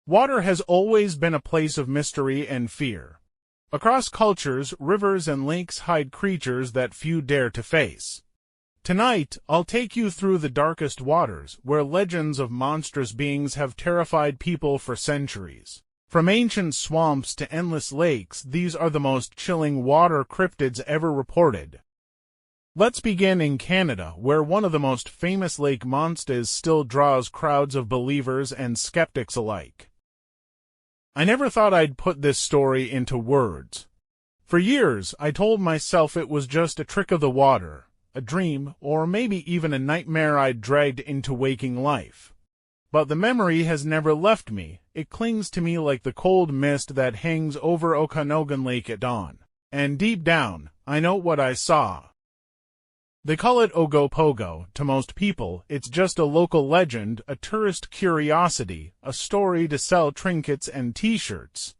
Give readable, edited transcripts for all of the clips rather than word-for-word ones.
Water has always been a place of mystery and fear. Across cultures, rivers and lakes hide creatures that few dare to face. Tonight, I'll take you through the darkest waters, where legends of monstrous beings have terrified people for centuries. From ancient swamps to endless lakes, these are the most chilling water cryptids ever reported. Let's begin in Canada, where one of the most famous lake monsters still draws crowds of believers and skeptics alike. I never thought I'd put this story into words. For years, I told myself it was just a trick of the water, a dream, or maybe even a nightmare I'd dragged into waking life. But the memory has never left me. It clings to me like the cold mist that hangs over Okanagan Lake at dawn. And deep down, I know what I saw. They call it Ogopogo. To most people, it's just a local legend, a tourist curiosity, a story to sell trinkets and t-shirts.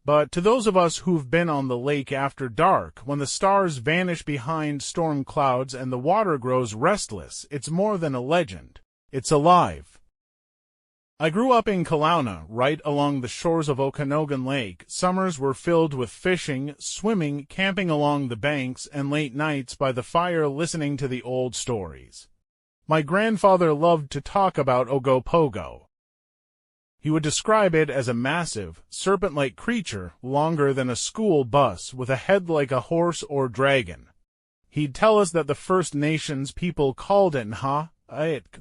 But to those of us who've been on the lake after dark, when the stars vanish behind storm clouds and the water grows restless, it's more than a legend. It's alive. I grew up in Kelowna, right along the shores of Okanagan Lake. Summers were filled with fishing, swimming, camping along the banks, and late nights by the fire listening to the old stories. My grandfather loved to talk about Ogopogo. He would describe it as a massive, serpent-like creature, longer than a school bus, with a head like a horse or dragon. He'd tell us that the First Nations people called it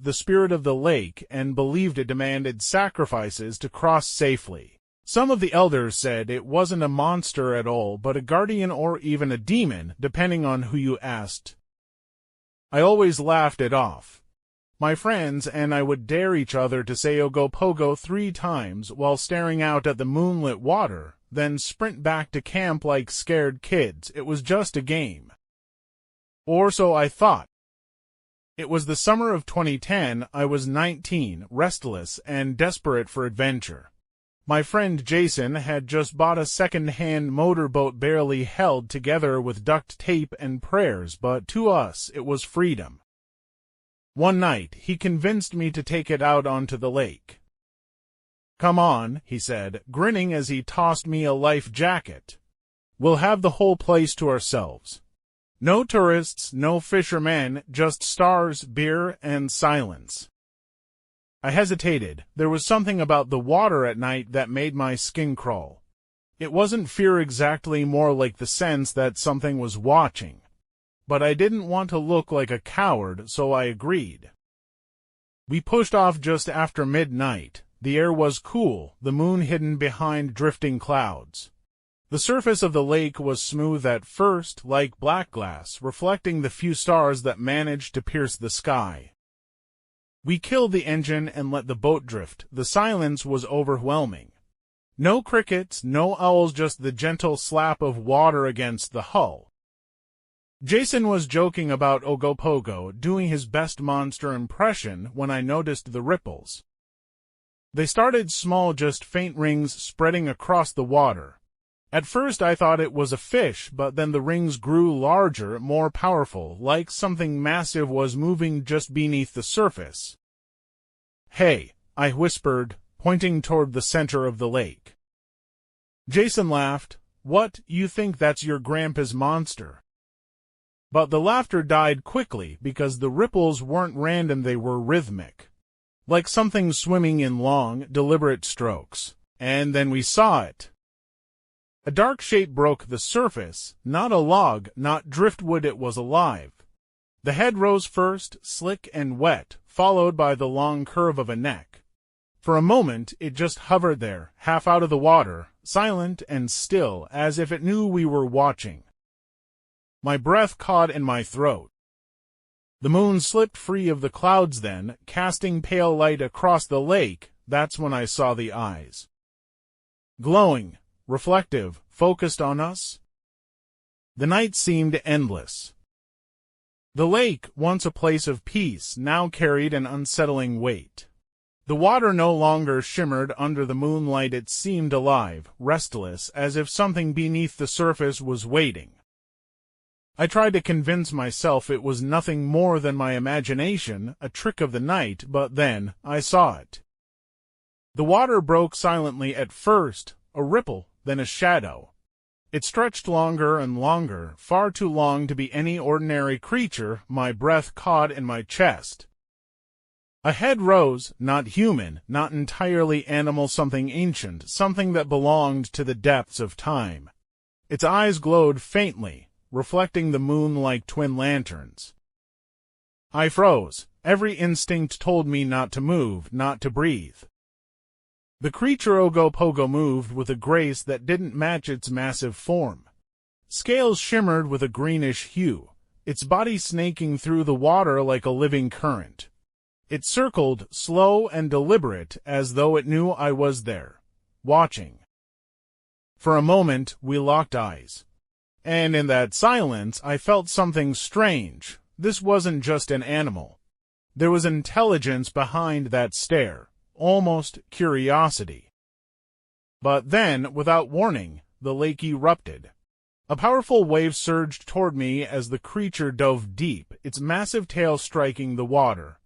the spirit of the lake, and believed it demanded sacrifices to cross safely. Some of the elders said it wasn't a monster at all, but a guardian or even a demon, depending on who you asked. I always laughed it off. My friends and I would dare each other to say Ogopogo 3 times while staring out at the moonlit water, then sprint back to camp like scared kids. It was just a game. Or so I thought. It was the summer of 2010. I was 19, restless, and desperate for adventure. My friend Jason had just bought a second-hand motorboat barely held together with duct tape and prayers, but to us it was freedom. One night, he convinced me to take it out onto the lake. "Come on," he said, grinning as he tossed me a life jacket. "We'll have the whole place to ourselves. No tourists, no fishermen, just stars, beer, and silence." I hesitated. There was something about the water at night that made my skin crawl. It wasn't fear exactly, more like the sense that something was watching. But I didn't want to look like a coward, so I agreed. We pushed off just after midnight. The air was cool, the moon hidden behind drifting clouds. The surface of the lake was smooth at first, like black glass, reflecting the few stars that managed to pierce the sky. We killed the engine and let the boat drift. The silence was overwhelming. No crickets, no owls, just the gentle slap of water against the hull. Jason was joking about Ogopogo, doing his best monster impression, when I noticed the ripples. They started small, just faint rings spreading across the water. At first I thought it was a fish, but then the rings grew larger, more powerful, like something massive was moving just beneath the surface. "Hey," I whispered, pointing toward the center of the lake. Jason laughed. "What, you think that's your grandpa's monster?" But the laughter died quickly, because the ripples weren't random, they were rhythmic. Like something swimming in long, deliberate strokes. And then we saw it. A dark shape broke the surface, not a log, not driftwood, it was alive. The head rose first, slick and wet, followed by the long curve of a neck. For a moment it just hovered there, half out of the water, silent and still, as if it knew we were watching. My breath caught in my throat. The moon slipped free of the clouds then, casting pale light across the lake. That's when I saw the eyes. Glowing, reflective, focused on us. The night seemed endless. The lake, once a place of peace, now carried an unsettling weight. The water no longer shimmered under the moonlight, it seemed alive, restless, as if something beneath the surface was waiting. I tried to convince myself it was nothing more than my imagination, a trick of the night, but then I saw it. The water broke silently at first, a ripple, then a shadow. It stretched longer and longer, far too long to be any ordinary creature, my breath caught in my chest. A head rose, not human, not entirely animal, something ancient, something that belonged to the depths of time. Its eyes glowed faintly, reflecting the moon like twin lanterns. I froze. Every instinct told me not to move, not to breathe. The creature Ogopogo moved with a grace that didn't match its massive form. Scales shimmered with a greenish hue, its body snaking through the water like a living current. It circled, slow and deliberate, as though it knew I was there, watching. For a moment, we locked eyes. And in that silence, I felt something strange. This wasn't just an animal. There was intelligence behind that stare, almost curiosity. But then, without warning, the lake erupted. A powerful wave surged toward me as the creature dove deep, its massive tail striking the water.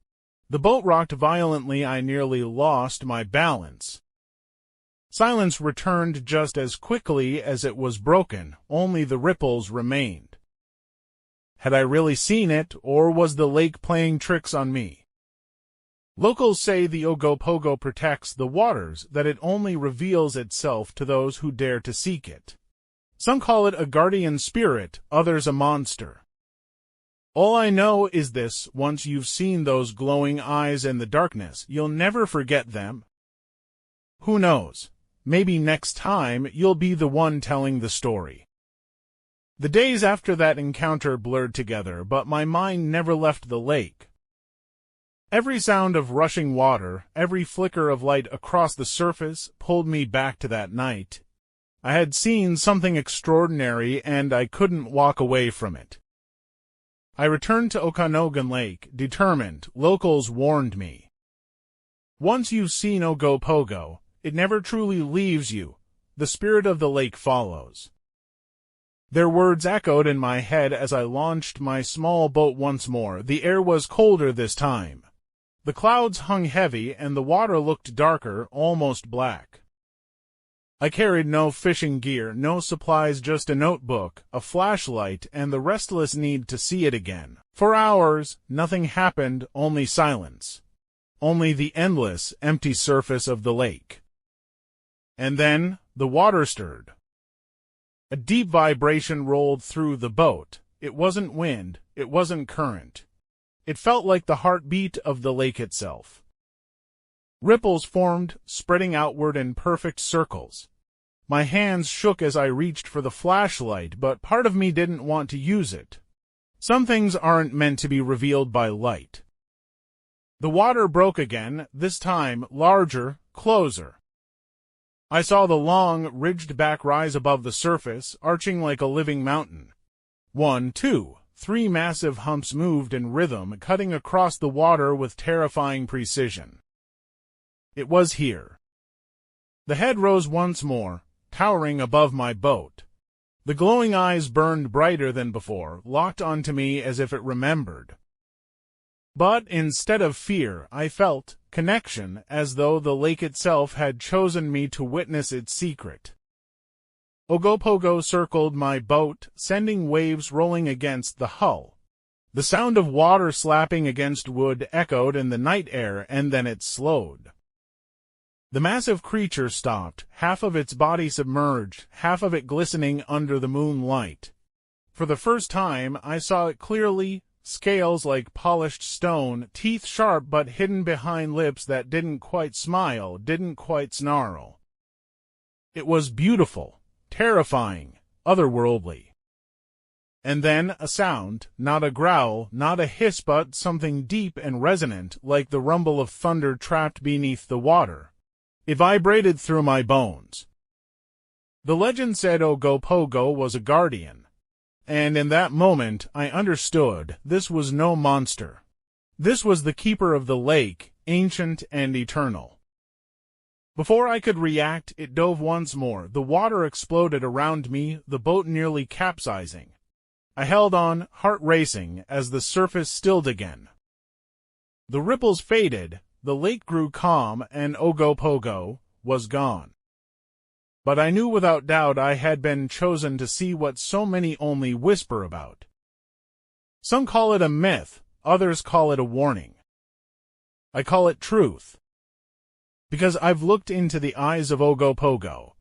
The boat rocked violently. I nearly lost my balance. Silence returned just as quickly as it was broken, only the ripples remained. Had I really seen it, or was the lake playing tricks on me? Locals say the Ogopogo protects the waters, that it only reveals itself to those who dare to seek it. Some call it a guardian spirit, others a monster. All I know is this: once you've seen those glowing eyes in the darkness, you'll never forget them. Who knows? Maybe next time you'll be the one telling the story. The days after that encounter blurred together, but my mind never left the lake. Every sound of rushing water, every flicker of light across the surface pulled me back to that night. I had seen something extraordinary, and I couldn't walk away from it. I returned to Okanagan Lake, determined. Locals warned me. Once you've seen Ogopogo, it never truly leaves you. The spirit of the lake follows. Their words echoed in my head as I launched my small boat once more. The air was colder this time. The clouds hung heavy, and the water looked darker, almost black. I carried no fishing gear, no supplies, just a notebook, a flashlight, and the restless need to see it again. For hours, nothing happened, only silence. Only the endless, empty surface of the lake. And then, the water stirred. A deep vibration rolled through the boat. It wasn't wind, it wasn't current. It felt like the heartbeat of the lake itself. Ripples formed, spreading outward in perfect circles. My hands shook as I reached for the flashlight, but part of me didn't want to use it. Some things aren't meant to be revealed by light. The water broke again, this time larger, closer. I saw the long, ridged back rise above the surface, arching like a living mountain. 1, 2, 3 massive humps moved in rhythm, cutting across the water with terrifying precision. It was here. The head rose once more, towering above my boat. The glowing eyes burned brighter than before, locked onto me as if it remembered. But instead of fear, I felt connection, as though the lake itself had chosen me to witness its secret. Ogopogo circled my boat, sending waves rolling against the hull. The sound of water slapping against wood echoed in the night air, and then it slowed. The massive creature stopped, half of its body submerged, half of it glistening under the moonlight. For the first time, I saw it clearly, scales like polished stone, teeth sharp but hidden behind lips that didn't quite smile, didn't quite snarl. It was beautiful, terrifying, otherworldly. And then a sound, not a growl, not a hiss, but something deep and resonant, like the rumble of thunder trapped beneath the water. It vibrated through my bones. The legend said Ogopogo was a guardian. And in that moment, I understood this was no monster. This was the keeper of the lake, ancient and eternal. Before I could react, it dove once more. The water exploded around me, the boat nearly capsizing. I held on, heart racing, as the surface stilled again. The ripples faded, the lake grew calm, and Ogopogo was gone. But I knew without doubt I had been chosen to see what so many only whisper about. Some call it a myth, others call it a warning. I call it truth. Because I've looked into the eyes of Ogopogo,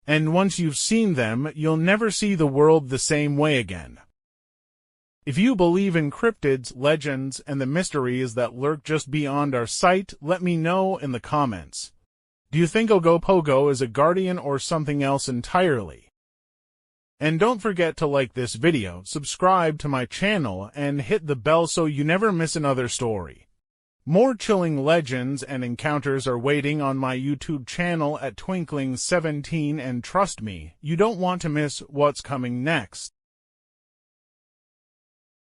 and once you've seen them, you'll never see the world the same way again. If you believe in cryptids, legends, and the mysteries that lurk just beyond our sight, let me know in the comments. Do you think Ogopogo is a guardian or something else entirely? And don't forget to like this video, subscribe to my channel, and hit the bell so you never miss another story. More chilling legends and encounters are waiting on my YouTube channel at Twinkling17, and trust me, you don't want to miss what's coming next.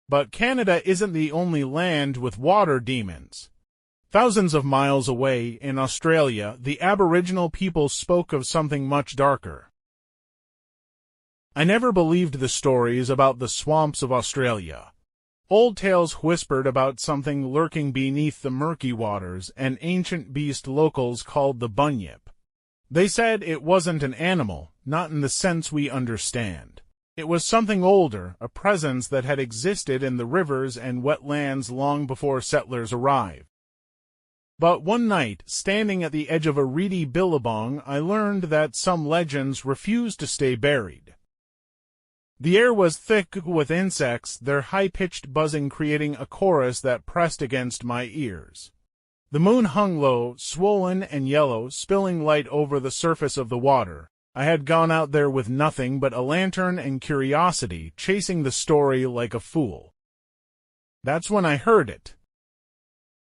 But Canada isn't the only land with water demons. Thousands of miles away, in Australia, the Aboriginal people spoke of something much darker. I never believed the stories about the swamps of Australia. Old tales whispered about something lurking beneath the murky waters, an ancient beast locals called the Bunyip. They said it wasn't an animal, not in the sense we understand. It was something older, a presence that had existed in the rivers and wetlands long before settlers arrived. But one night, standing at the edge of a reedy billabong, I learned that some legends refused to stay buried. The air was thick with insects, their high-pitched buzzing creating a chorus that pressed against my ears. The moon hung low, swollen and yellow, spilling light over the surface of the water. I had gone out there with nothing but a lantern and curiosity, chasing the story like a fool. That's when I heard it.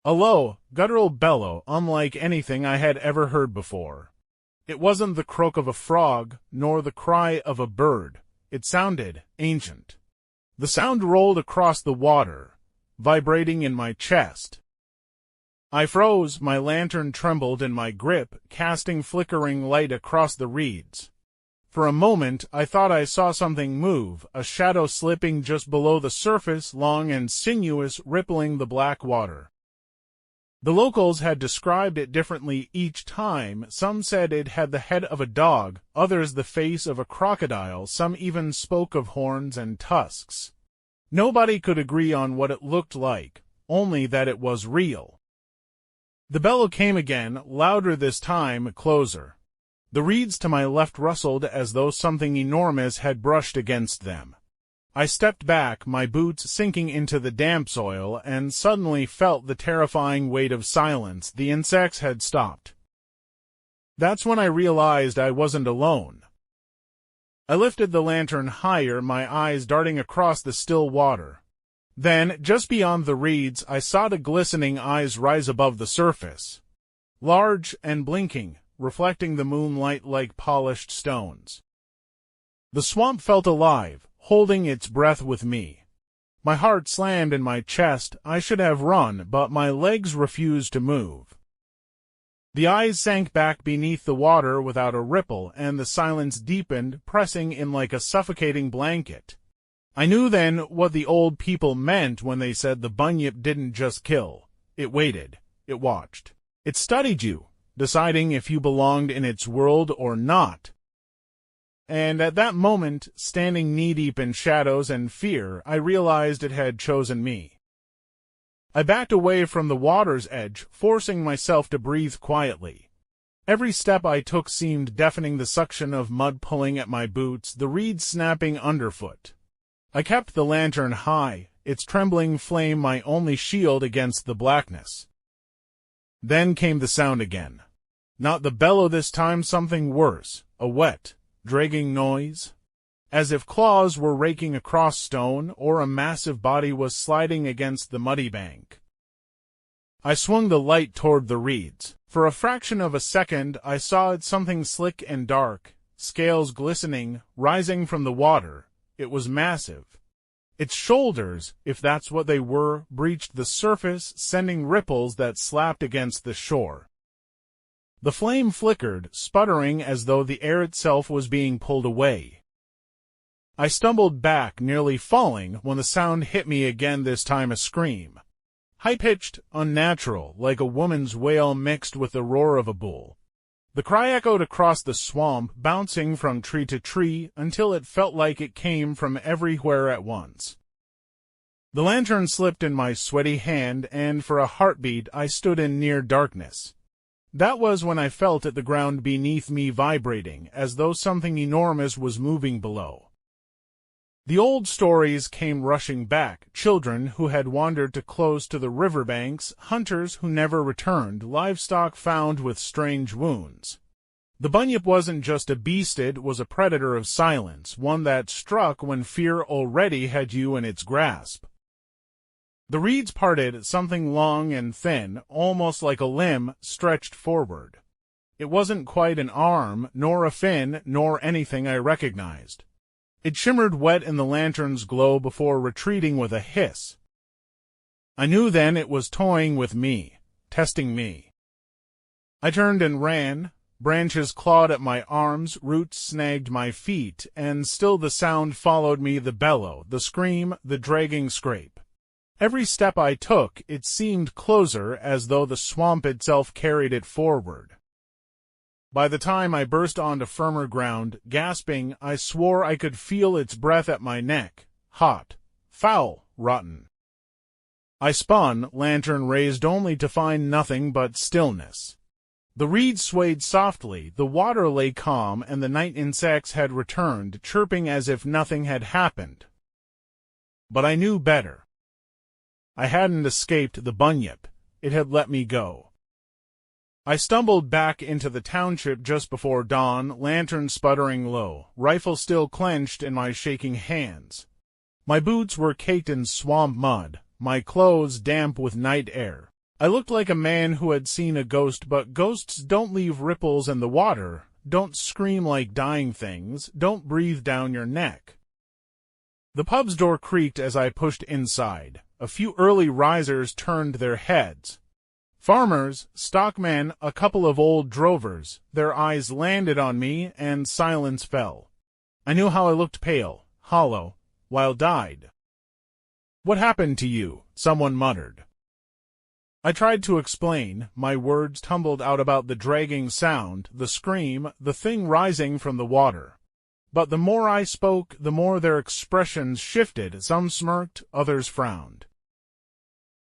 A low, guttural bellow, unlike anything I had ever heard before. It wasn't the croak of a frog, nor the cry of a bird. It sounded ancient. The sound rolled across the water, vibrating in my chest. I froze, my lantern trembled in my grip, casting flickering light across the reeds. For a moment, I thought I saw something move, a shadow slipping just below the surface, long and sinuous, rippling the black water. The locals had described it differently each time. Some said it had the head of a dog, others the face of a crocodile, some even spoke of horns and tusks. Nobody could agree on what it looked like, only that it was real. The bellow came again, louder this time, closer. The reeds to my left rustled as though something enormous had brushed against them. I stepped back, my boots sinking into the damp soil, and suddenly felt the terrifying weight of silence. The insects had stopped. That's when I realized I wasn't alone. I lifted the lantern higher, my eyes darting across the still water. Then, just beyond the reeds, I saw the glistening eyes rise above the surface. Large and blinking, reflecting the moonlight like polished stones. The swamp felt alive, holding its breath with me. My heart slammed in my chest. I should have run, but my legs refused to move. The eyes sank back beneath the water without a ripple, and the silence deepened, pressing in like a suffocating blanket. I knew then what the old people meant when they said the Bunyip didn't just kill. It waited. It watched. It studied you, deciding if you belonged in its world or not. And at that moment, standing knee-deep in shadows and fear, I realized it had chosen me. I backed away from the water's edge, forcing myself to breathe quietly. Every step I took seemed deafening, the suction of mud pulling at my boots, the reeds snapping underfoot. I kept the lantern high, its trembling flame my only shield against the blackness. Then came the sound again. Not the bellow this time, something worse, a wet, dragging noise, as if claws were raking across stone or a massive body was sliding against the muddy bank. I swung the light toward the reeds. For a fraction of a second I saw it, something slick and dark, scales glistening, rising from the water. It was massive. Its shoulders, if that's what they were, breached the surface, sending ripples that slapped against the shore. The flame flickered, sputtering as though the air itself was being pulled away. I stumbled back, nearly falling, when the sound hit me again, this time a scream. high-pitched, unnatural, like a woman's wail mixed with the roar of a bull. The cry echoed across the swamp, bouncing from tree to tree until it felt like it came from everywhere at once. The lantern slipped in my sweaty hand, and for a heartbeat I stood in near darkness. That was when I felt at the ground beneath me vibrating, as though something enormous was moving below. The old stories came rushing back, children who had wandered too close to the riverbanks, hunters who never returned, livestock found with strange wounds. The bunyip wasn't just a beast, it was a predator of silence, one that struck when fear already had you in its grasp. The reeds parted, something long and thin, almost like a limb, stretched forward. It wasn't quite an arm, nor a fin, nor anything I recognized. It shimmered wet in the lantern's glow before retreating with a hiss. I knew then it was toying with me, testing me. I turned and ran. Branches clawed at my arms, roots snagged my feet, and still the sound followed me, the bellow, the scream, the dragging scrape. Every step I took, it seemed closer, as though the swamp itself carried it forward. By the time I burst onto firmer ground, gasping, I swore I could feel its breath at my neck. Hot, foul, rotten. I spun, lantern raised only to find nothing but stillness. The reeds swayed softly, the water lay calm, and the night insects had returned, chirping as if nothing had happened. But I knew better. I hadn't escaped the bunyip. It had let me go. I stumbled back into the township just before dawn, lantern sputtering low, rifle still clenched in my shaking hands. My boots were caked in swamp mud, my clothes damp with night air. I looked like a man who had seen a ghost, but ghosts don't leave ripples in the water, don't scream like dying things, don't breathe down your neck. The pub's door creaked as I pushed inside. A few early risers turned their heads. Farmers, stockmen, a couple of old drovers, their eyes landed on me, and silence fell. I knew how I looked, pale, hollow, wild-eyed. "What happened to you?" someone muttered. I tried to explain. My words tumbled out about the dragging sound, the scream, the thing rising from the water. But the more I spoke, the more their expressions shifted. Some smirked, others frowned.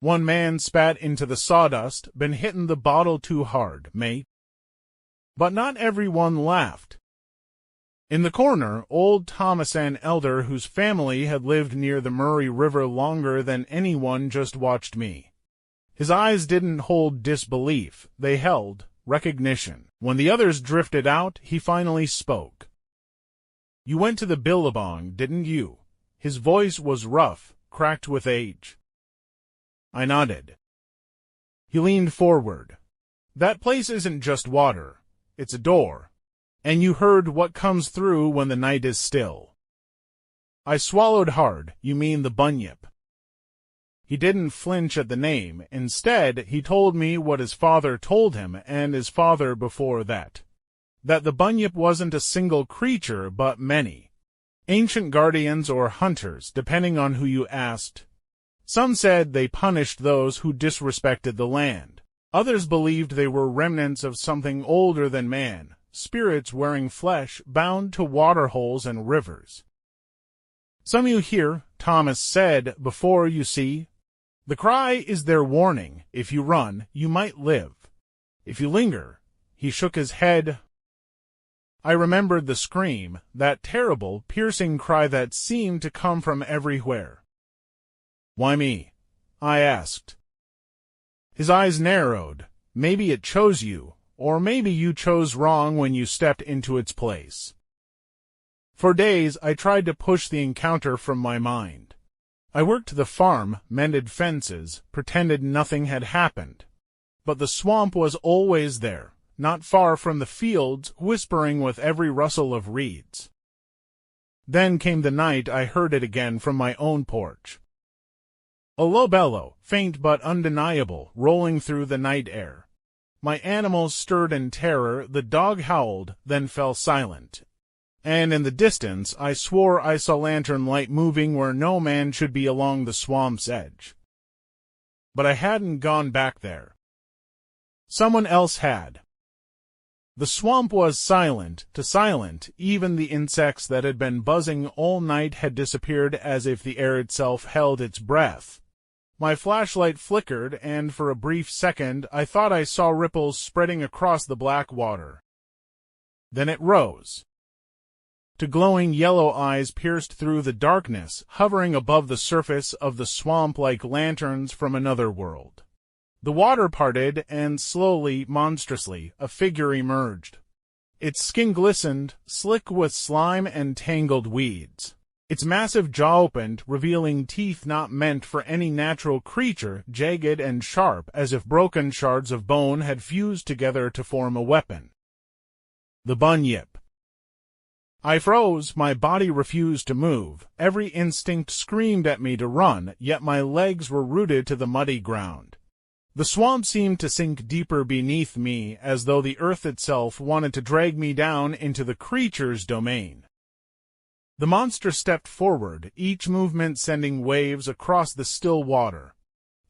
One man spat into the sawdust. "Been hittin' the bottle too hard, mate." But not everyone laughed. In the corner, old Thomas, an elder whose family had lived near the Murray River longer than anyone, just watched me. His eyes didn't hold disbelief, they held recognition. When the others drifted out, he finally spoke. "You went to the billabong, didn't you?" His voice was rough, cracked with age. I nodded. He leaned forward. "That place isn't just water. It's a door. And you heard what comes through when the night is still." I swallowed hard. "You mean the bunyip?" He didn't flinch at the name. Instead, he told me what his father told him, and his father before that. That the bunyip wasn't a single creature, but many. Ancient guardians or hunters, depending on who you asked. Some said they punished those who disrespected the land. Others believed they were remnants of something older than man, spirits wearing flesh, bound to waterholes and rivers. "Some you hear," Thomas said, "before, you see. The cry is their warning. If you run, you might live. If you linger." He shook his head. I remembered the scream, that terrible, piercing cry that seemed to come from everywhere. "Why me?" I asked. His eyes narrowed. "Maybe it chose you, or maybe you chose wrong when you stepped into its place." For days I tried to push the encounter from my mind. I worked the farm, mended fences, pretended nothing had happened. But the swamp was always there, not far from the fields, whispering with every rustle of reeds. Then came the night I heard it again from my own porch. A low bellow, faint but undeniable, rolling through the night air. My animals stirred in terror, the dog howled, then fell silent. And in the distance I swore I saw lantern light moving where no man should be along the swamp's edge. But I hadn't gone back there. Someone else had. The swamp was silent to silent. Even the insects that had been buzzing all night had disappeared, as if the air itself held its breath. My flashlight flickered, and for a brief second I thought I saw ripples spreading across the black water. Then it rose. Two glowing yellow eyes pierced through the darkness, hovering above the surface of the swamp like lanterns from another world. The water parted, and slowly, monstrously, a figure emerged. Its skin glistened, slick with slime and tangled weeds. Its massive jaw opened, revealing teeth not meant for any natural creature, jagged and sharp, as if broken shards of bone had fused together to form a weapon. The Bunyip. I froze, my body refused to move. Every instinct screamed at me to run, yet my legs were rooted to the muddy ground. The swamp seemed to sink deeper beneath me, as though the earth itself wanted to drag me down into the creature's domain. The monster stepped forward, each movement sending waves across the still water.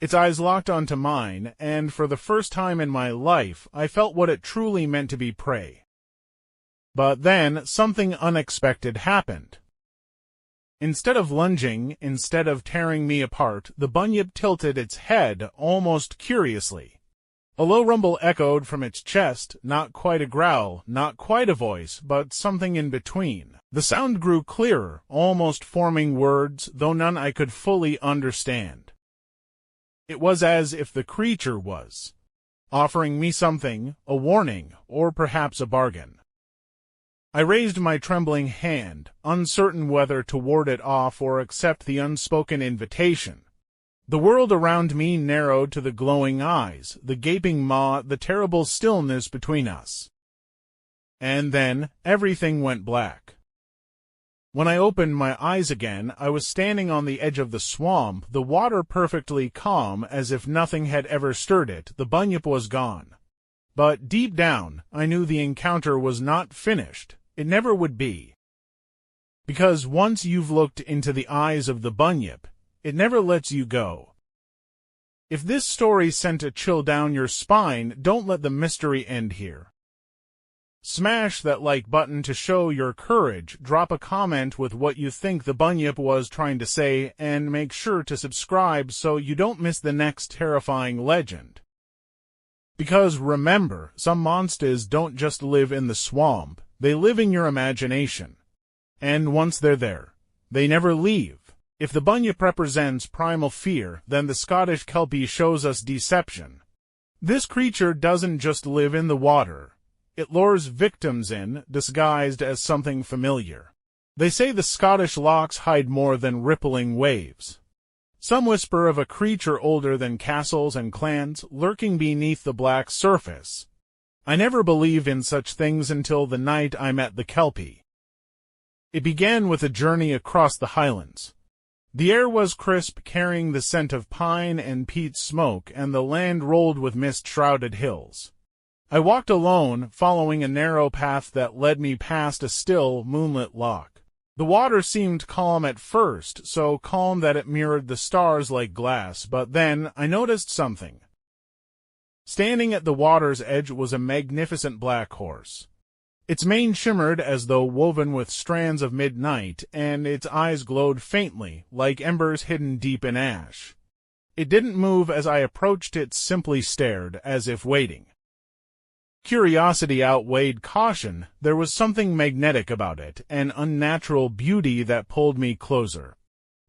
Its eyes locked onto mine, and for the first time in my life, I felt what it truly meant to be prey. But then, something unexpected happened. Instead of lunging, instead of tearing me apart, the Bunyip tilted its head, almost curiously. A low rumble echoed from its chest, not quite a growl, not quite a voice, but something in between. The sound grew clearer, almost forming words, though none I could fully understand. It was as if the creature was offering me something, a warning, or perhaps a bargain. I raised my trembling hand, uncertain whether to ward it off or accept the unspoken invitation. The world around me narrowed to the glowing eyes, the gaping maw, the terrible stillness between us. And then, everything went black. When I opened my eyes again, I was standing on the edge of the swamp, the water perfectly calm, as if nothing had ever stirred it. The Bunyip was gone. But deep down, I knew the encounter was not finished. It never would be. Because once you've looked into the eyes of the Bunyip, it never lets you go. If this story sent a chill down your spine, don't let the mystery end here. Smash that like button to show your courage, drop a comment with what you think the Bunyip was trying to say, and make sure to subscribe so you don't miss the next terrifying legend. Because remember, some monsters don't just live in the swamp, they live in your imagination. And once they're there, they never leave. If the Bunyip represents primal fear, then the Scottish Kelpie shows us deception. This creature doesn't just live in the water. It lures victims in, disguised as something familiar. They say the Scottish lochs hide more than rippling waves. Some whisper of a creature older than castles and clans, lurking beneath the black surface. I never believed in such things until the night I met the Kelpie. It began with a journey across the highlands. The air was crisp, carrying the scent of pine and peat smoke, and the land rolled with mist-shrouded hills. I walked alone, following a narrow path that led me past a still, moonlit loch. The water seemed calm at first, so calm that it mirrored the stars like glass, but then I noticed something. Standing at the water's edge was a magnificent black horse. Its mane shimmered as though woven with strands of midnight, and its eyes glowed faintly, like embers hidden deep in ash. It didn't move as I approached, it simply stared, as if waiting. Curiosity outweighed caution. There was something magnetic about it, an unnatural beauty that pulled me closer.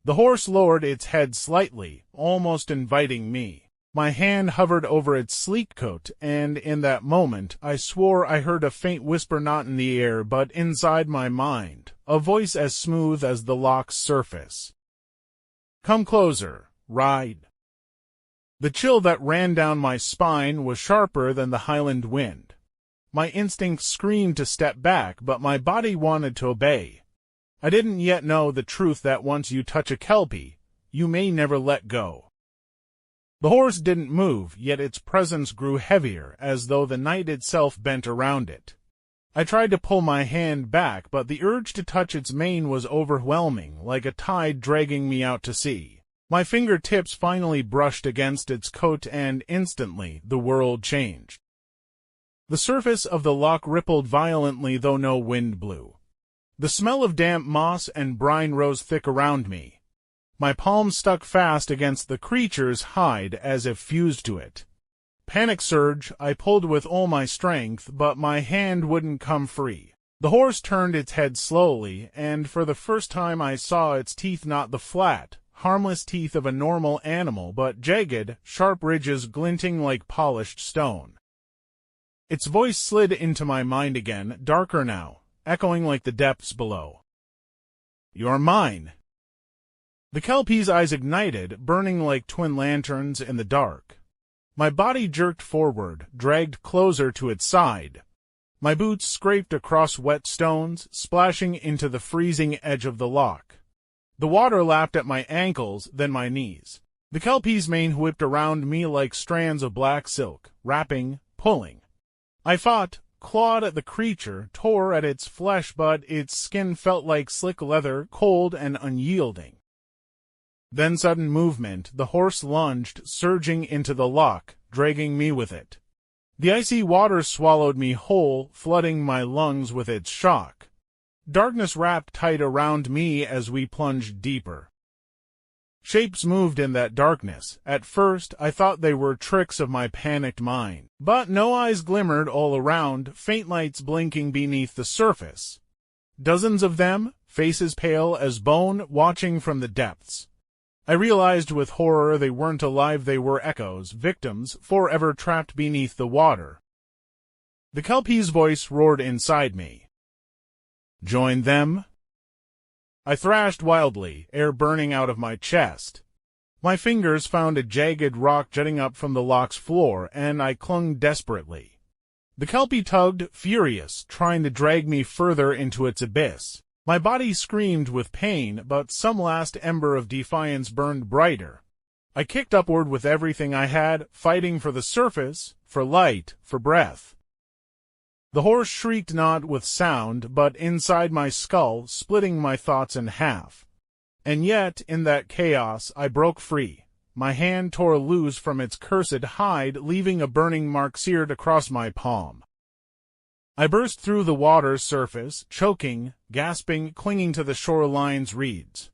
The horse lowered its head slightly, almost inviting me. My hand hovered over its sleek coat, and in that moment I swore I heard a faint whisper not in the air but inside my mind, a voice as smooth as the loch's surface. "Come closer, ride." The chill that ran down my spine was sharper than the highland wind. My instincts screamed to step back, but my body wanted to obey. I didn't yet know the truth that once you touch a Kelpie, you may never let go. The horse didn't move, yet its presence grew heavier, as though the night itself bent around it. I tried to pull my hand back, but the urge to touch its mane was overwhelming, like a tide dragging me out to sea. My fingertips finally brushed against its coat, and instantly the world changed. The surface of the loch rippled violently, though no wind blew. The smell of damp moss and brine rose thick around me. My palms stuck fast against the creature's hide as if fused to it. Panic surge, I pulled with all my strength, but my hand wouldn't come free. The horse turned its head slowly, and for the first time I saw its teeth, not the flat, harmless teeth of a normal animal, but jagged, sharp ridges glinting like polished stone. Its voice slid into my mind again, darker now, echoing like the depths below. "You're mine." The Kelpie's eyes ignited, burning like twin lanterns in the dark. My body jerked forward, dragged closer to its side. My boots scraped across wet stones, splashing into the freezing edge of the loch. The water lapped at my ankles, then my knees. The Kelpie's mane whipped around me like strands of black silk, wrapping, pulling. I fought, clawed at the creature, tore at its flesh, but its skin felt like slick leather, cold and unyielding. Then sudden movement, the horse lunged, surging into the loch, dragging me with it. The icy water swallowed me whole, flooding my lungs with its shock. Darkness wrapped tight around me as we plunged deeper. Shapes moved in that darkness. At first, I thought they were tricks of my panicked mind. But no eyes glimmered all around, faint lights blinking beneath the surface. Dozens of them, faces pale as bone, watching from the depths. I realized with horror they weren't alive, they were echoes, victims, forever trapped beneath the water. The Kelpie's voice roared inside me. "Join them?" I thrashed wildly, air burning out of my chest. My fingers found a jagged rock jutting up from the loch's floor, and I clung desperately. The Kelpie tugged, furious, trying to drag me further into its abyss. My body screamed with pain, but some last ember of defiance burned brighter. I kicked upward with everything I had, fighting for the surface, for light, for breath. The horse shrieked not with sound, but inside my skull, splitting my thoughts in half. And yet, in that chaos, I broke free. My hand tore loose from its cursed hide, leaving a burning mark seared across my palm. I burst through the water's surface, choking, gasping, clinging to the shoreline's reeds.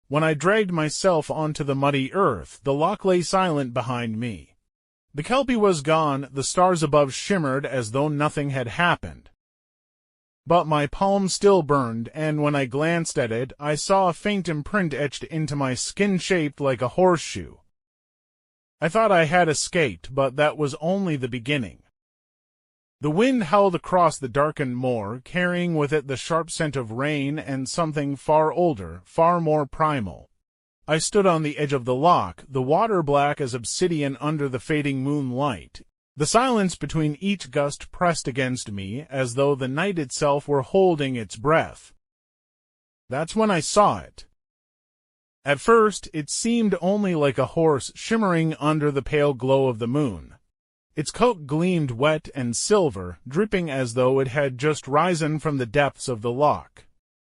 When I dragged myself onto the muddy earth, the loch lay silent behind me. The Kelpie was gone, the stars above shimmered as though nothing had happened. But my palm still burned, and when I glanced at it, I saw a faint imprint etched into my skin shaped like a horseshoe. I thought I had escaped, but that was only the beginning. The wind howled across the darkened moor, carrying with it the sharp scent of rain and something far older, far more primal. I stood on the edge of the loch, the water black as obsidian under the fading moonlight. The silence between each gust pressed against me, as though the night itself were holding its breath. That's when I saw it. At first, it seemed only like a horse shimmering under the pale glow of the moon. Its coat gleamed wet and silver, dripping as though it had just risen from the depths of the loch.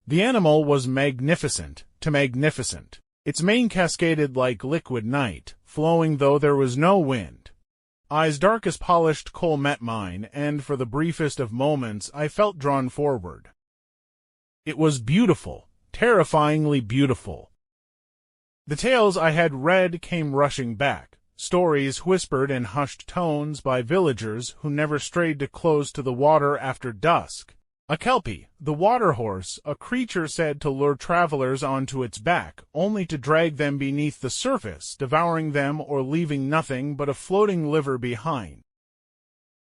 The animal was magnificent, too magnificent. Its mane cascaded like liquid night, flowing though there was no wind. Eyes dark as polished coal met mine, and for the briefest of moments I felt drawn forward. It was beautiful, terrifyingly beautiful. The tales I had read came rushing back, stories whispered in hushed tones by villagers who never strayed too close to the water after dusk. A Kelpie, the water horse, a creature said to lure travelers onto its back, only to drag them beneath the surface, devouring them or leaving nothing but a floating liver behind.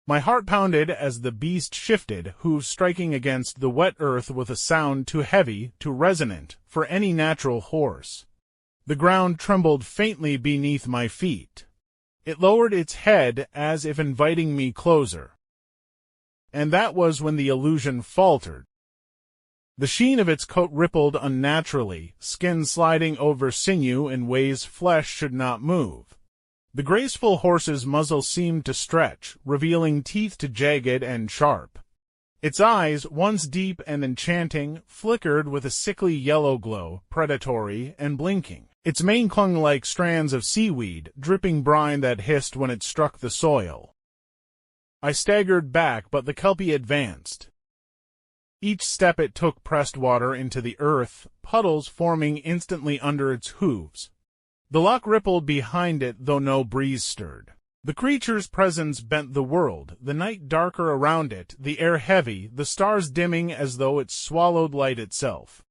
My heart pounded as the beast shifted, hooves striking against the wet earth with a sound too heavy, too resonant, for any natural horse. The ground trembled faintly beneath my feet. It lowered its head as if inviting me closer. And that was when the illusion faltered. The sheen of its coat rippled unnaturally, skin sliding over sinew in ways flesh should not move. The graceful horse's muzzle seemed to stretch, revealing teeth too jagged and sharp. Its eyes, once deep and enchanting, flickered with a sickly yellow glow, predatory and blinking. Its mane clung like strands of seaweed, dripping brine that hissed when it struck the soil. I staggered back, but the Kelpie advanced. Each step it took pressed water into the earth, puddles forming instantly under its hooves. The loch rippled behind it, though no breeze stirred. The creature's presence bent the world, the night darker around it, the air heavy, the stars dimming as though it swallowed light itself.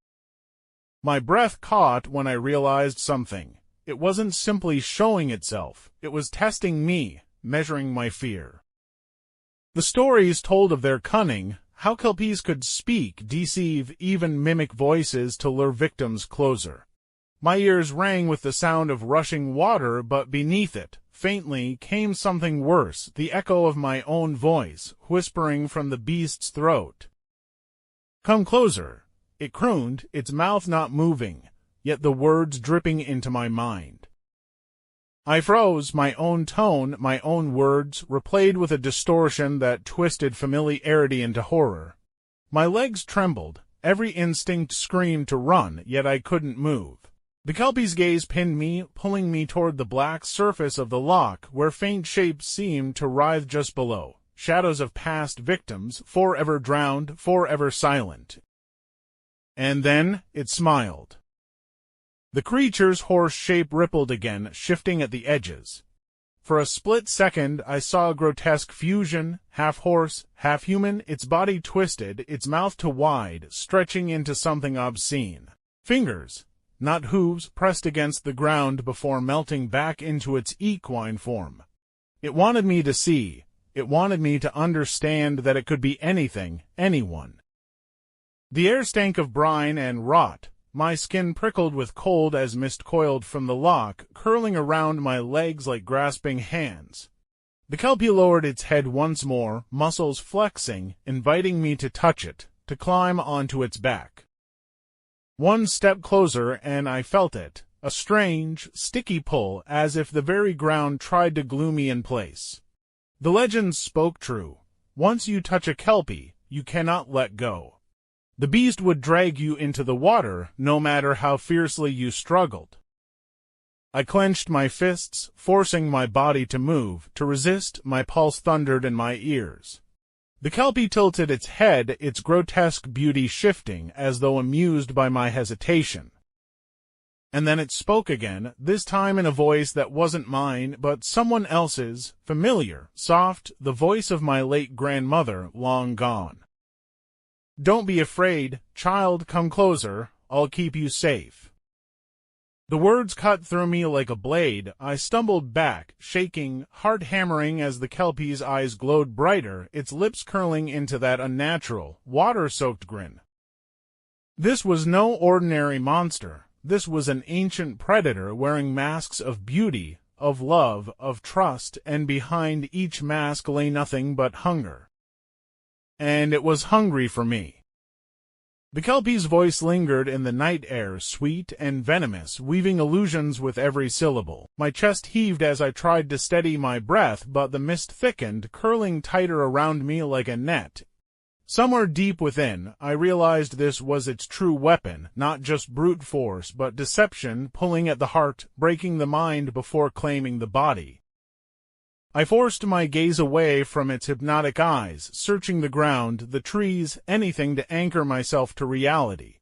My breath caught when I realized something. It wasn't simply showing itself, it was testing me, measuring my fear. The stories told of their cunning, how Kelpies could speak, deceive, even mimic voices to lure victims closer. My ears rang with the sound of rushing water, but beneath it, faintly, came something worse, the echo of my own voice, whispering from the beast's throat. "Come closer," it crooned, its mouth not moving, yet the words dripping into my mind. I froze, my own tone, my own words, replayed with a distortion that twisted familiarity into horror. My legs trembled, every instinct screamed to run, yet I couldn't move. The Kelpie's gaze pinned me, pulling me toward the black surface of the loch, where faint shapes seemed to writhe just below, shadows of past victims, forever drowned, forever silent. And then it smiled. The creature's hoarse shape rippled again, shifting at the edges. For a split second I saw a grotesque fusion, half horse, half human, its body twisted, its mouth to wide, stretching into something obscene. Fingers, not hooves, pressed against the ground before melting back into its equine form. It wanted me to see. It wanted me to understand that it could be anything, anyone. The air stank of brine and rot. My skin prickled with cold as mist coiled from the loch, curling around my legs like grasping hands. The Kelpie lowered its head once more, muscles flexing, inviting me to touch it, to climb onto its back. One step closer and I felt it, a strange, sticky pull, as if the very ground tried to glue me in place. The legends spoke true. Once you touch a Kelpie, you cannot let go. The beast would drag you into the water, no matter how fiercely you struggled. I clenched my fists, forcing my body to move, to resist. My pulse thundered in my ears. The Kelpie tilted its head, its grotesque beauty shifting, as though amused by my hesitation. And then it spoke again, this time in a voice that wasn't mine, but someone else's, familiar, soft, the voice of my late grandmother, long gone. "Don't be afraid, child, come closer, I'll keep you safe." The words cut through me like a blade. I stumbled back, shaking, heart hammering as the Kelpie's eyes glowed brighter, its lips curling into that unnatural, water-soaked grin. This was no ordinary monster. This was an ancient predator wearing masks of beauty, of love, of trust, and behind each mask lay nothing but hunger. And it was hungry for me. The Kelpie's voice lingered in the night air, sweet and venomous, weaving illusions with every syllable. My chest heaved as I tried to steady my breath, but the mist thickened, curling tighter around me like a net. Somewhere deep within, I realized this was its true weapon, not just brute force, but deception, pulling at the heart, breaking the mind before claiming the body. I forced my gaze away from its hypnotic eyes, searching the ground, the trees, anything to anchor myself to reality.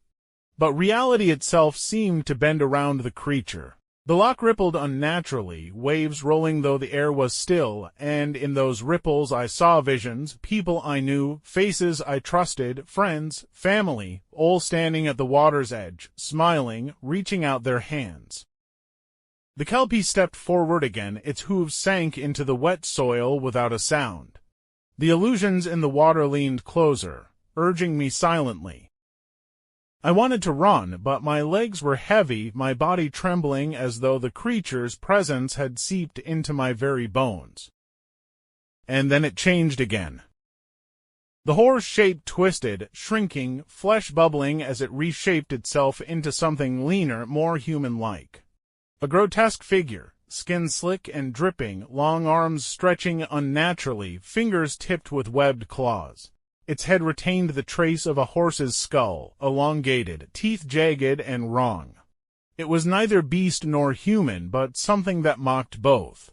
But reality itself seemed to bend around the creature. The loch rippled unnaturally, waves rolling though the air was still, and in those ripples I saw visions, people I knew, faces I trusted, friends, family, all standing at the water's edge, smiling, reaching out their hands. The Kelpie stepped forward again, its hooves sank into the wet soil without a sound. The illusions in the water leaned closer, urging me silently. I wanted to run, but my legs were heavy, my body trembling as though the creature's presence had seeped into my very bones. And then it changed again. The horse shape twisted, shrinking, flesh bubbling as it reshaped itself into something leaner, more human-like. A grotesque figure, skin slick and dripping, long arms stretching unnaturally, fingers tipped with webbed claws. Its head retained the trace of a horse's skull, elongated, teeth jagged and wrong. It was neither beast nor human, but something that mocked both.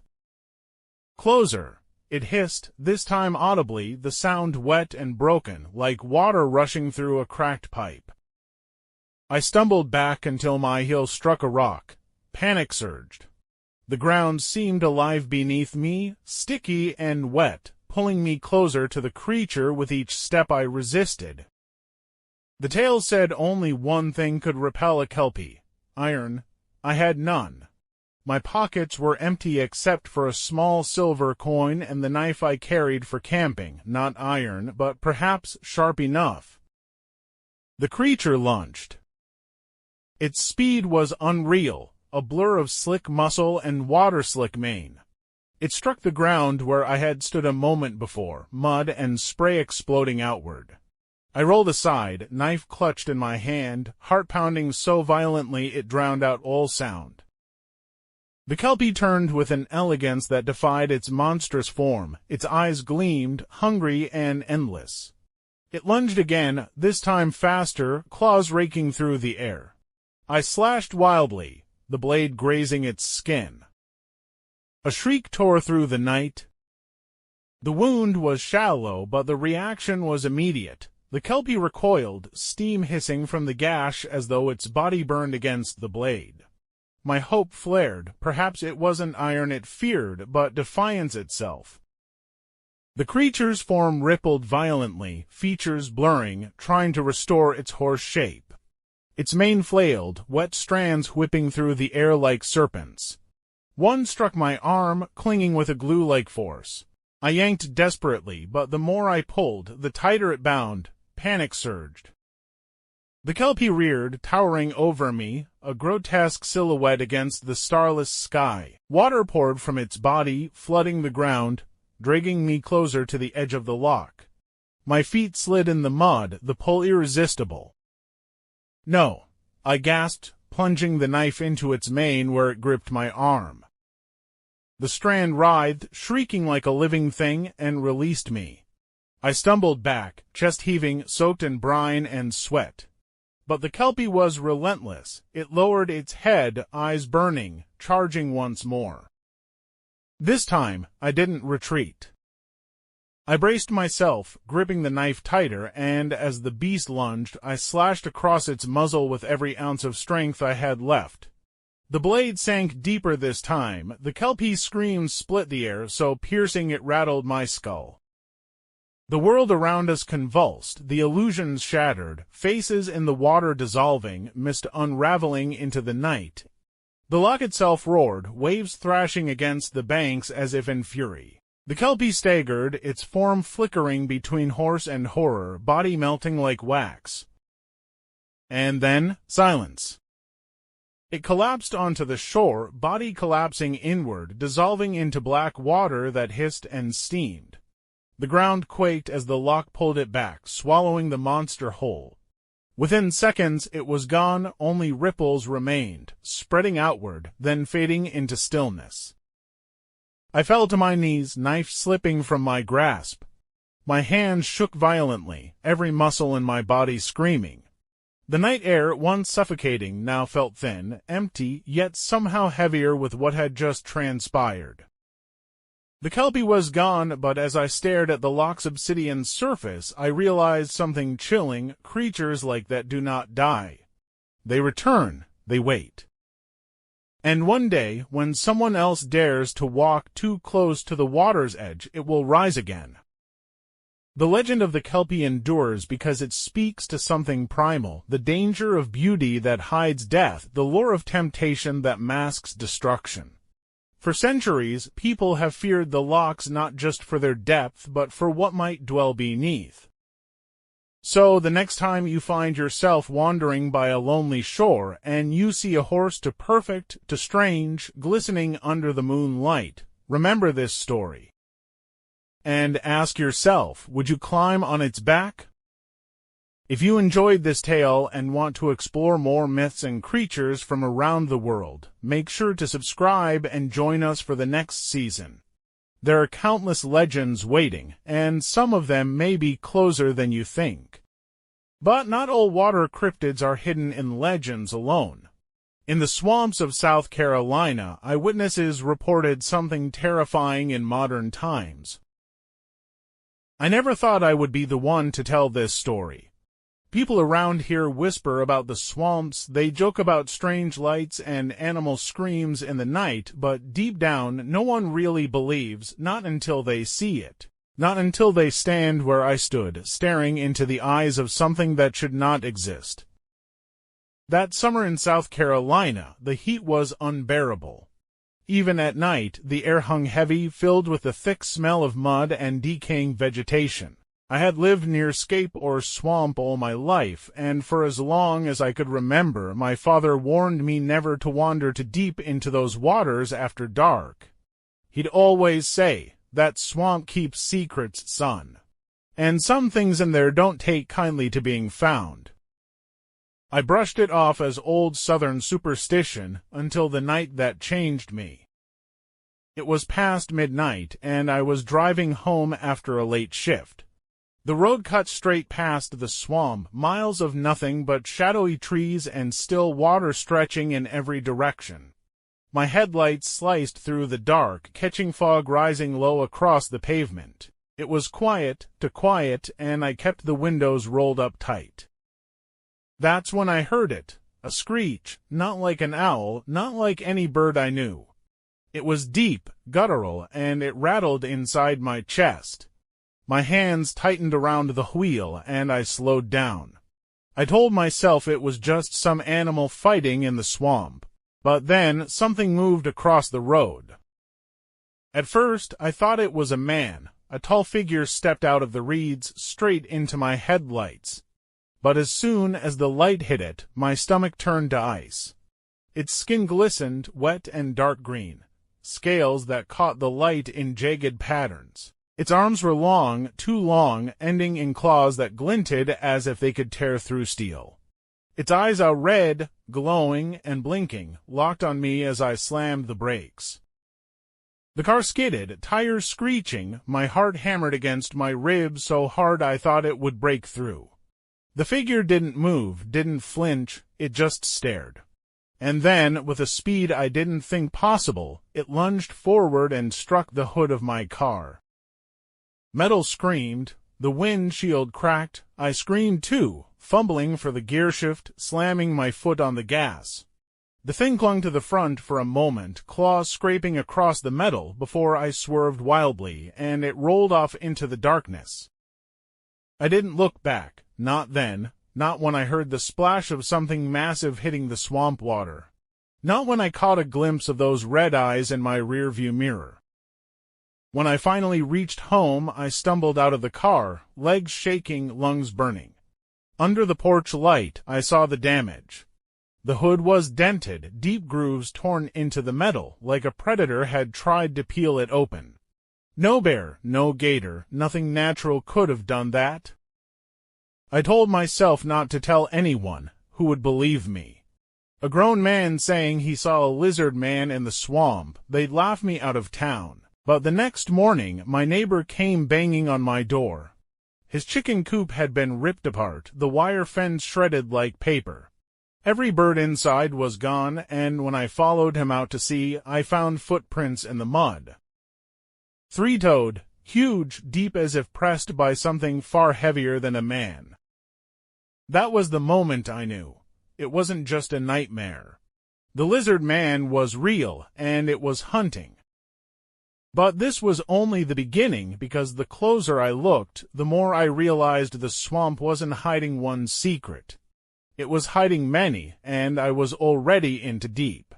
"Closer," it hissed, this time audibly, the sound wet and broken, like water rushing through a cracked pipe. I stumbled back until my heel struck a rock. Panic surged. The ground seemed alive beneath me, sticky and wet, pulling me closer to the creature with each step I resisted. The tale said only one thing could repel a Kelpie: iron. I had none. My pockets were empty except for a small silver coin and the knife I carried for camping, not iron, but perhaps sharp enough. The creature lunged. Its speed was unreal, a blur of slick muscle and water-slick mane. It struck the ground where I had stood a moment before, mud and spray exploding outward. I rolled aside, knife clutched in my hand, heart pounding so violently it drowned out all sound. The Kelpie turned with an elegance that defied its monstrous form. Its eyes gleamed, hungry and endless. It lunged again, this time faster, claws raking through the air. I slashed wildly, the blade grazing its skin. A shriek tore through the night. The wound was shallow, but the reaction was immediate. The Kelpie recoiled, steam hissing from the gash as though its body burned against the blade. My hope flared. Perhaps it wasn't iron it feared, but defiance itself. The creature's form rippled violently, features blurring, trying to restore its horse shape. Its mane flailed, wet strands whipping through the air like serpents. One struck my arm, clinging with a glue-like force. I yanked desperately, but the more I pulled, the tighter it bound. Panic surged. The Kelpie reared, towering over me, a grotesque silhouette against the starless sky. Water poured from its body, flooding the ground, dragging me closer to the edge of the loch. My feet slid in the mud, the pull irresistible. "No," I gasped, plunging the knife into its mane where it gripped my arm. The strand writhed, shrieking like a living thing, and released me. I stumbled back, chest heaving, soaked in brine and sweat. But the Kelpie was relentless. It lowered its head, eyes burning, charging once more. This time, I didn't retreat. I braced myself, gripping the knife tighter, and as the beast lunged, I slashed across its muzzle with every ounce of strength I had left. The blade sank deeper this time. The Kelpie's scream split the air, so piercing it rattled my skull. The world around us convulsed, the illusions shattered, faces in the water dissolving, mist unraveling into the night. The loch itself roared, waves thrashing against the banks as if in fury. The Kelpie staggered, its form flickering between horse and horror, body melting like wax. And then, silence. It collapsed onto the shore, body collapsing inward, dissolving into black water that hissed and steamed. The ground quaked as the loch pulled it back, swallowing the monster whole. Within seconds it was gone, only ripples remained, spreading outward, then fading into stillness. I fell to my knees, knife slipping from my grasp. My hands shook violently, every muscle in my body screaming. The night air, once suffocating, now felt thin, empty, yet somehow heavier with what had just transpired. The Kelpie was gone, but as I stared at the loch's obsidian surface, I realized something chilling. Creatures like that do not die. They return, they wait. And one day, when someone else dares to walk too close to the water's edge, it will rise again. The legend of the Kelpie endures because it speaks to something primal, the danger of beauty that hides death, the lure of temptation that masks destruction. For centuries, people have feared the lochs not just for their depth, but for what might dwell beneath. So the next time you find yourself wandering by a lonely shore, and you see a horse to perfect, to strange, glistening under the moonlight, remember this story. And ask yourself, would you climb on its back? If you enjoyed this tale and want to explore more myths and creatures from around the world, make sure to subscribe and join us for the next season. There are countless legends waiting, and some of them may be closer than you think. But not all water cryptids are hidden in legends alone. In the swamps of South Carolina, eyewitnesses reported something terrifying in modern times. I never thought I would be the one to tell this story. People around here whisper about the swamps, they joke about strange lights and animal screams in the night, but deep down, no one really believes, not until they see it. Not until they stand where I stood, staring into the eyes of something that should not exist. That summer in South Carolina, the heat was unbearable. Even at night, the air hung heavy, filled with the thick smell of mud and decaying vegetation. I had lived near Scape or swamp all my life, and for as long as I could remember, my father warned me never to wander too deep into those waters after dark. He'd always say, "That swamp keeps secrets, son. And some things in there don't take kindly to being found." I brushed it off as old Southern superstition until the night that changed me. It was past midnight, and I was driving home after a late shift. The road cut straight past the swamp, miles of nothing but shadowy trees and still water stretching in every direction. My headlights sliced through the dark, catching fog rising low across the pavement. It was quiet, and I kept the windows rolled up tight. That's when I heard it, a screech, not like an owl, not like any bird I knew. It was deep, guttural, and it rattled inside my chest. My hands tightened around the wheel, and I slowed down. I told myself it was just some animal fighting in the swamp. But then something moved across the road. At first, I thought it was a man. A tall figure stepped out of the reeds straight into my headlights. But as soon as the light hit it, my stomach turned to ice. Its skin glistened, wet and dark green, scales that caught the light in jagged patterns. Its arms were long, too long, ending in claws that glinted as if they could tear through steel. Its eyes are red, glowing, and blinking, locked on me as I slammed the brakes. The car skidded, tires screeching, my heart hammered against my ribs so hard I thought it would break through. The figure didn't move, didn't flinch, it just stared. And then, with a speed I didn't think possible, it lunged forward and struck the hood of my car. Metal screamed, the windshield cracked, I screamed too, fumbling for the gearshift, slamming my foot on the gas. The thing clung to the front for a moment, claws scraping across the metal before I swerved wildly, and it rolled off into the darkness. I didn't look back, not then, not when I heard the splash of something massive hitting the swamp water, not when I caught a glimpse of those red eyes in my rearview mirror. When I finally reached home, I stumbled out of the car, legs shaking, lungs burning. Under the porch light, I saw the damage. The hood was dented, deep grooves torn into the metal, like a predator had tried to peel it open. No bear, no gator, nothing natural could have done that. I told myself not to tell anyone who would believe me. A grown man saying he saw a lizard man in the swamp, they'd laugh me out of town. But the next morning, my neighbor came banging on my door. His chicken coop had been ripped apart, the wire fence shredded like paper. Every bird inside was gone, and when I followed him out to sea, I found footprints in the mud. Three-toed, huge, deep as if pressed by something far heavier than a man. That was the moment I knew. It wasn't just a nightmare. The lizard man was real, and it was hunting. But this was only the beginning, because the closer I looked, the more I realized the swamp wasn't hiding one secret. It was hiding many, and I was already into deep.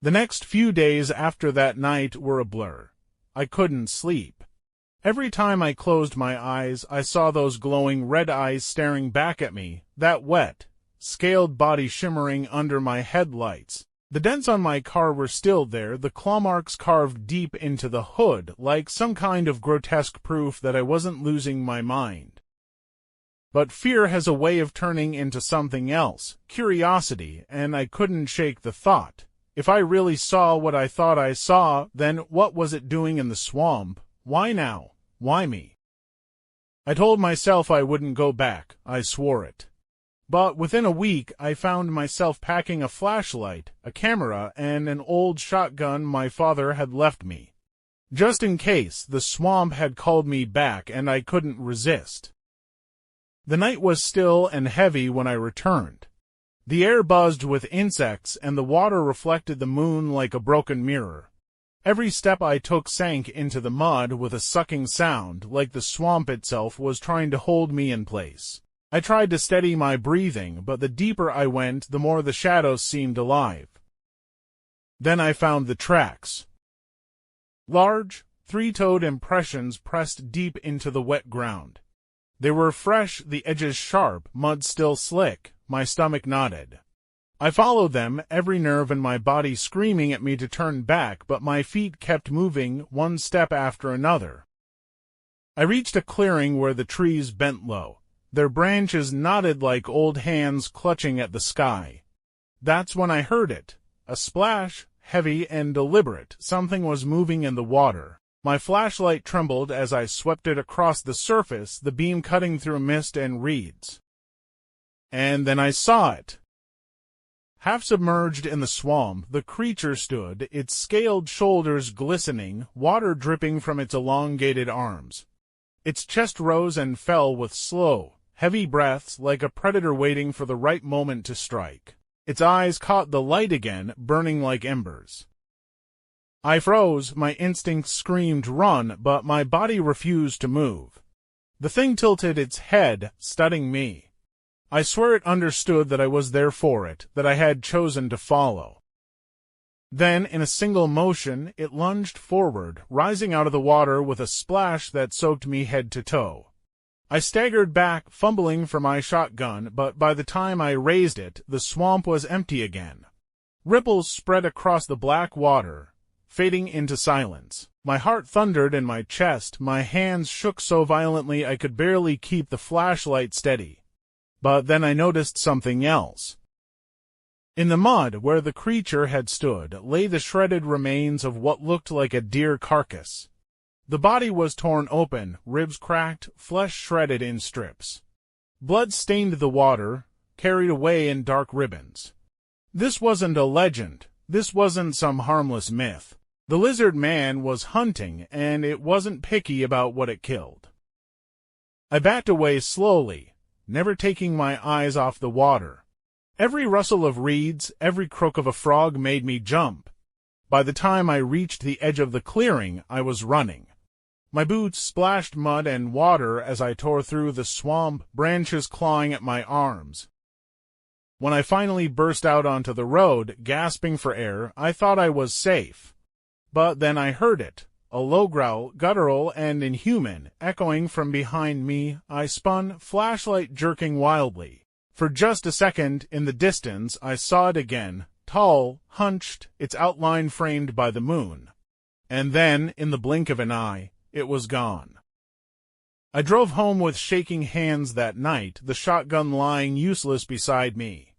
The next few days after that night were a blur. I couldn't sleep. Every time I closed my eyes, I saw those glowing red eyes staring back at me, that wet, scaled body shimmering under my headlights. The dents on my car were still there, the claw marks carved deep into the hood, like some kind of grotesque proof that I wasn't losing my mind. But fear has a way of turning into something else, curiosity, and I couldn't shake the thought. If I really saw what I thought I saw, then what was it doing in the swamp? Why now? Why me? I told myself I wouldn't go back. I swore it. But within a week, I found myself packing a flashlight, a camera, and an old shotgun my father had left me, just in case the swamp had called me back and I couldn't resist. The night was still and heavy when I returned. The air buzzed with insects and the water reflected the moon like a broken mirror. Every step I took sank into the mud with a sucking sound, like the swamp itself was trying to hold me in place. I tried to steady my breathing, but the deeper I went, the more the shadows seemed alive. Then I found the tracks. Large, three-toed impressions pressed deep into the wet ground. They were fresh, the edges sharp, mud still slick. My stomach knotted. I followed them, every nerve in my body screaming at me to turn back, but my feet kept moving, one step after another. I reached a clearing where the trees bent low. Their branches knotted like old hands clutching at the sky. That's when I heard it. A splash, heavy and deliberate. Something was moving in the water. My flashlight trembled as I swept it across the surface, the beam cutting through mist and reeds. And then I saw it. Half submerged in the swamp, the creature stood, its scaled shoulders glistening, water dripping from its elongated arms. Its chest rose and fell with slow, heavy breaths like a predator waiting for the right moment to strike. Its eyes caught the light again, burning like embers. I froze, my instincts screamed run, but my body refused to move. The thing tilted its head, studying me. I swear it understood that I was there for it, that I had chosen to follow. Then, in a single motion, it lunged forward, rising out of the water with a splash that soaked me head to toe. I staggered back, fumbling for my shotgun, but by the time I raised it, the swamp was empty again. Ripples spread across the black water, fading into silence. My heart thundered in my chest, my hands shook so violently I could barely keep the flashlight steady. But then I noticed something else. In the mud where the creature had stood lay the shredded remains of what looked like a deer carcass. The body was torn open, ribs cracked, flesh shredded in strips. Blood stained the water, carried away in dark ribbons. This wasn't a legend. This wasn't some harmless myth. The lizard man was hunting, and it wasn't picky about what it killed. I backed away slowly, never taking my eyes off the water. Every rustle of reeds, every croak of a frog made me jump. By the time I reached the edge of the clearing, I was running. My boots splashed mud and water as I tore through the swamp, branches clawing at my arms. When I finally burst out onto the road, gasping for air, I thought I was safe. But then I heard it, a low growl, guttural and inhuman, echoing from behind me. I spun, flashlight jerking wildly. For just a second, in the distance, I saw it again, tall, hunched, its outline framed by the moon. And then, in the blink of an eye, it was gone. I drove home with shaking hands that night, the shotgun lying useless beside me.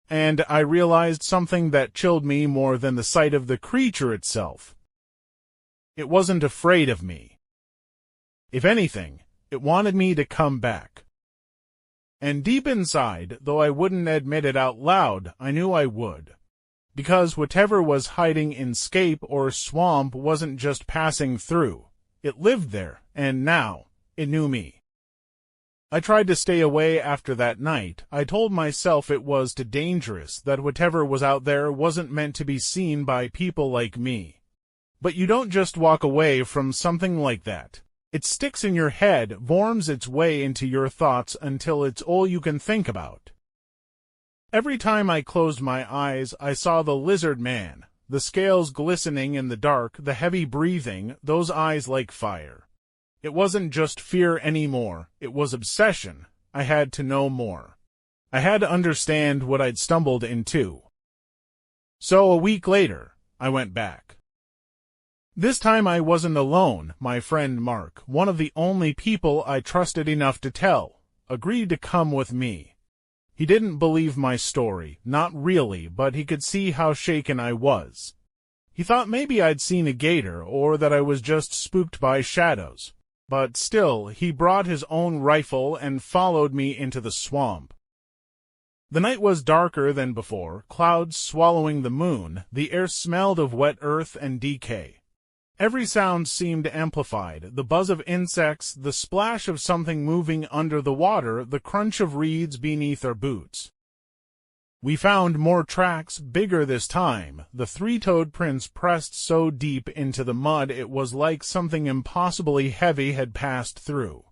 And I realized something that chilled me more than the sight of the creature itself. It wasn't afraid of me. If anything, it wanted me to come back. And deep inside, though I wouldn't admit it out loud, I knew I would. Because whatever was hiding in Scape or swamp wasn't just passing through. It lived there, and now, it knew me. I tried to stay away after that night. I told myself it was too dangerous, that whatever was out there wasn't meant to be seen by people like me. But you don't just walk away from something like that. It sticks in your head, worms its way into your thoughts until it's all you can think about. Every time I closed my eyes, I saw the lizard man, the scales glistening in the dark, the heavy breathing, those eyes like fire. It wasn't just fear anymore, it was obsession. I had to know more. I had to understand what I'd stumbled into. So a week later, I went back. This time I wasn't alone. My friend Mark, one of the only people I trusted enough to tell, agreed to come with me. He didn't believe my story, not really, but he could see how shaken I was. He thought maybe I'd seen a gator, or that I was just spooked by shadows. But still, he brought his own rifle and followed me into the swamp. The night was darker than before, clouds swallowing the moon, the air smelled of wet earth and decay. Every sound seemed amplified, the buzz of insects, the splash of something moving under the water, the crunch of reeds beneath our boots. We found more tracks, bigger this time, the three-toed prints pressed so deep into the mud it was like something impossibly heavy had passed through.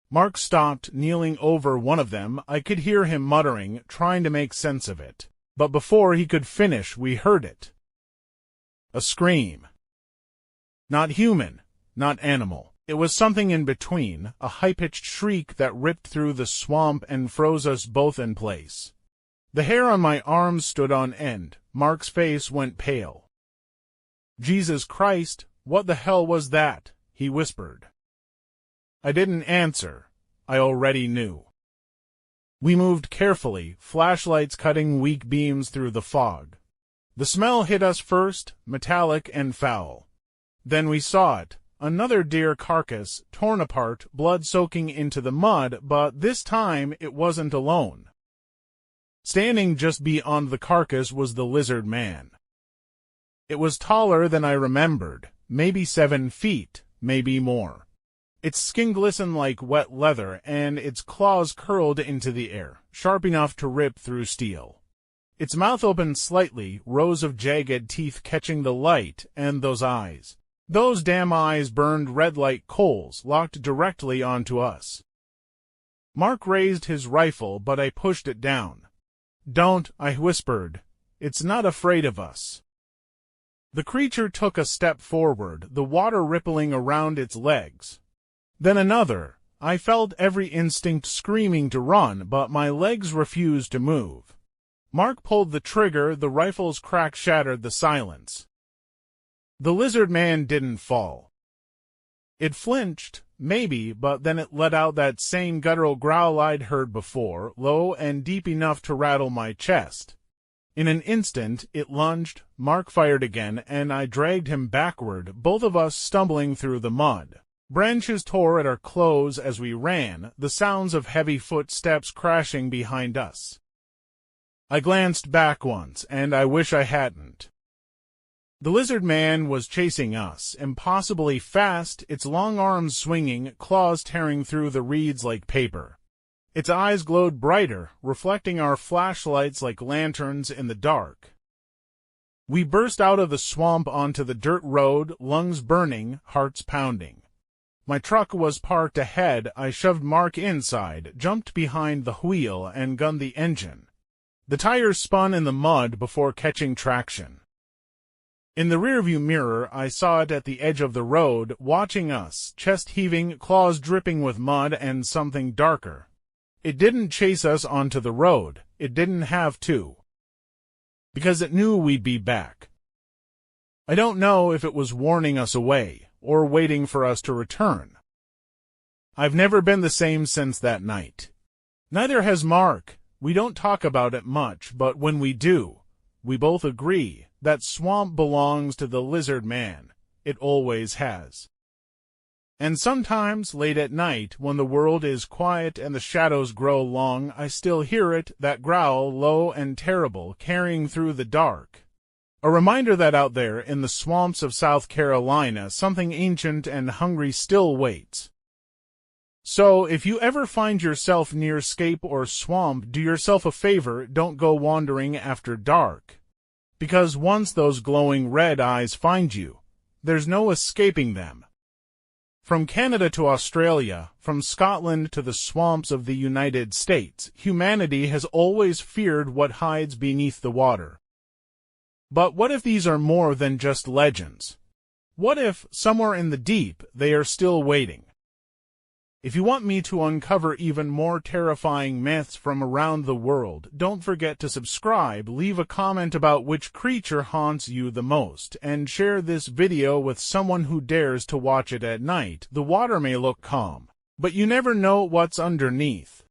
Mark stopped, kneeling over one of them. I could hear him muttering, trying to make sense of it. But before he could finish, we heard it. A scream. Not human, not animal. It was something in between, a high-pitched shriek that ripped through the swamp and froze us both in place. The hair on my arms stood on end. Mark's face went pale. "Jesus Christ, what the hell was that?" he whispered. I didn't answer. I already knew. We moved carefully, flashlights cutting weak beams through the fog. The smell hit us first, metallic and foul. Then we saw it, another deer carcass, torn apart, blood soaking into the mud, but this time it wasn't alone. Standing just beyond the carcass was the lizard man. It was taller than I remembered, maybe 7 feet, maybe more. Its skin glistened like wet leather, and its claws curled into the air, sharp enough to rip through steel. Its mouth opened slightly, rows of jagged teeth catching the light, and those eyes. Those damn eyes burned red like coals, locked directly onto us. Mark raised his rifle, but I pushed it down. "Don't," I whispered. "It's not afraid of us." The creature took a step forward, the water rippling around its legs. Then another. I felt every instinct screaming to run, but my legs refused to move. Mark pulled the trigger, the rifle's crack shattered the silence. The lizard man didn't fall. It flinched, maybe, but then it let out that same guttural growl I'd heard before, low and deep enough to rattle my chest. In an instant, it lunged, Mark fired again, and I dragged him backward, both of us stumbling through the mud. Branches tore at our clothes as we ran, the sounds of heavy footsteps crashing behind us. I glanced back once, and I wish I hadn't. The lizard man was chasing us, impossibly fast, its long arms swinging, claws tearing through the reeds like paper. Its eyes glowed brighter, reflecting our flashlights like lanterns in the dark. We burst out of the swamp onto the dirt road, lungs burning, hearts pounding. My truck was parked ahead. I shoved Mark inside, jumped behind the wheel, and gunned the engine. The tires spun in the mud before catching traction. In the rearview mirror, I saw it at the edge of the road, watching us, chest heaving, claws dripping with mud, and something darker. It didn't chase us onto the road. It didn't have to. Because it knew we'd be back. I don't know if it was warning us away, or waiting for us to return. I've never been the same since that night. Neither has Mark. We don't talk about it much, but when we do, we both agree that swamp belongs to the lizard man. It always has. And sometimes, late at night, when the world is quiet and the shadows grow long, I still hear it, that growl, low and terrible, carrying through the dark. A reminder that out there in the swamps of South Carolina, something ancient and hungry still waits. So, if you ever find yourself near Scape or swamp, do yourself a favor, don't go wandering after dark. Because once those glowing red eyes find you, there's no escaping them. From Canada to Australia, from Scotland to the swamps of the United States, humanity has always feared what hides beneath the water. But what if these are more than just legends? What if, somewhere in the deep, they are still waiting? If you want me to uncover even more terrifying myths from around the world, don't forget to subscribe, leave a comment about which creature haunts you the most, and share this video with someone who dares to watch it at night. The water may look calm, but you never know what's underneath.